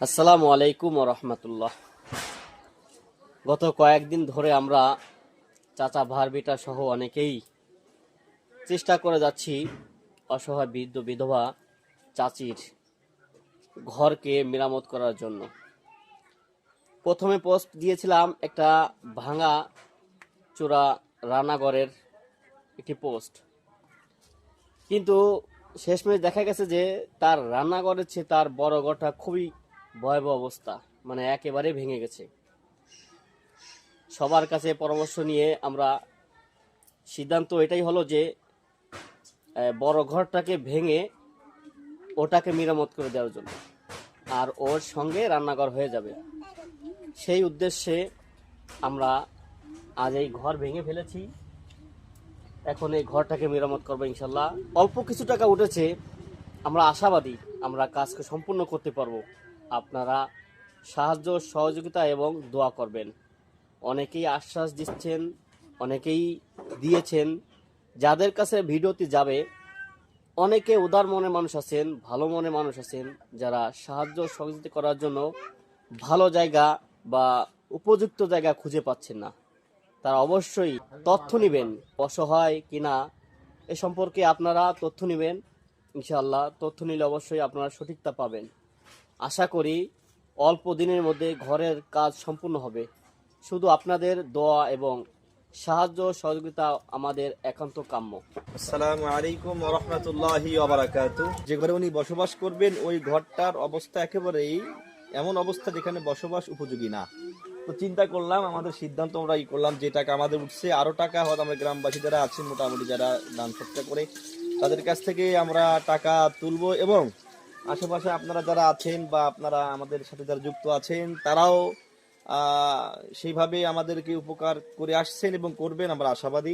আসসালামু আলাইকুম রহমতুল্লাহ। গত কয়েকদিন ধরে আমরা চাচা ভারবিটা সহ অনেকেই চেষ্টা করে যাচ্ছি অসহায় বৃদ্ধ বিধবা চাচির ঘরকে মেরামত করার জন্য। প্রথমে পোস্ট দিয়েছিলাম একটা ভাঙা চূড়া রান্নাঘরের একটি পোস্ট, কিন্তু শেষমেশ দেখা গেছে যে তার রান্নাঘরের চেয়ে তার বড় ঘরটা খুবই ভয়াবহ অবস্থা, মানে একেবারে ভেঙে গেছে। সবার কাছে পরামর্শ নিয়ে আমরা সিদ্ধান্ত এটাই হলো যে বড় ঘরটাকে ভেঙে ওটাকে মেরামত করে দেওয়ার জন্য, আর ওর সঙ্গে রান্নাঘর হয়ে যাবে। সেই উদ্দেশ্যে আমরা আজ এই ঘর ভেঙে ফেলেছি। এখন এই ঘরটাকে মেরামত করবো ইনশাল্লাহ। অল্প কিছু টাকা উঠেছে, আমরা আশাবাদী আমরা কাজকে সম্পূর্ণ করতে পারবো। আপনারা সাহায্য সহযোগিতা এবং দোয়া করবেন। অনেকেই আশ্বাস দিচ্ছেন, অনেকেই দিয়েছেন। যাদের কাছে ভিডিওটি যাবে, অনেকে উদার মনের মানুষ আছেন, ভালো মনের মানুষ আছেন, যারা সাহায্য সহযোগিতা করার জন্য ভালো জায়গা বা উপযুক্ত জায়গা খুঁজে পাচ্ছেন না। তারা অবশ্যই তথ্য নেবেন, অসহায় কিনা এ সম্পর্কে আপনারা তথ্য নেবেন। ইনশাআল্লাহ তথ্য নিলে অবশ্যই আপনারা সঠিকতা পাবেন। আশা করি অল্প দিনের মধ্যে ঘরের কাজ সম্পূর্ণ হবে। শুধু আপনাদের দোয়া এবং সাহায্য সহযোগিতা আমাদের একান্ত কাম্য। আসসালামু আলাইকুম ওয়া রাহমাতুল্লাহি ওয়া বারাকাতুহু। যে ঘরে উনি বসবাস করবেন ওই ঘরটার অবস্থা একেবারেই এমন অবস্থা যেখানে বসবাস উপযোগী না। তো চিন্তা করলাম, আমাদের সিদ্ধান্ত আমরা করলাম যে টাকা আমাদের উঠছে, আরো টাকা হয়তো আমরা গ্রামবাসী যারা আছেন মোটামুটি যারা দান সৎকার করে তাদের কাছ থেকে আমরা টাকা তুলবো, এবং আশেপাশে আপনারা যারা আছেন বা আপনারা আমাদের সাথে যারা যুক্ত আছেন তারাও সেইভাবে আমাদেরকে উপকার করে আসছেন এবং করবেন, আমরা আশাবাদী।